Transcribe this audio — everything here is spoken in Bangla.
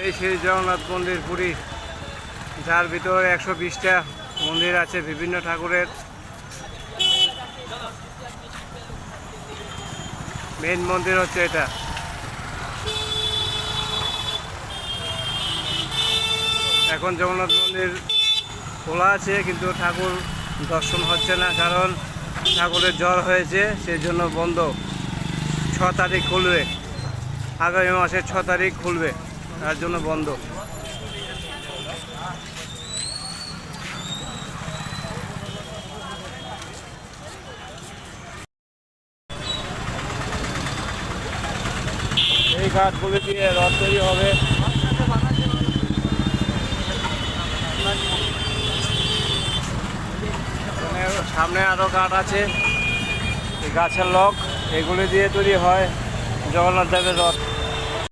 এই সেই জগন্নাথ মন্দির পুরী, যার ভিতরে 120টা মন্দির আছে বিভিন্ন ঠাকুরের। মেইন মন্দির হচ্ছে এটা। এখন জগন্নাথ মন্দির খোলা আছে, কিন্তু ঠাকুর দর্শন হচ্ছে না, কারণ ঠাকুরের জ্বর হয়েছে, সেই জন্য বন্ধ। 6 তারিখ খুলবে, আগামী মাসের 6 তারিখ খুলবে, তার জন্য বন্ধ। এই ঘাটগুলি দিয়ে রথ তৈরি হবে। সামনে আরো ঘাট আছে, এই গাছের লক, এগুলি দিয়ে তৈরি হয় জগন্নাথ দেবের রথ।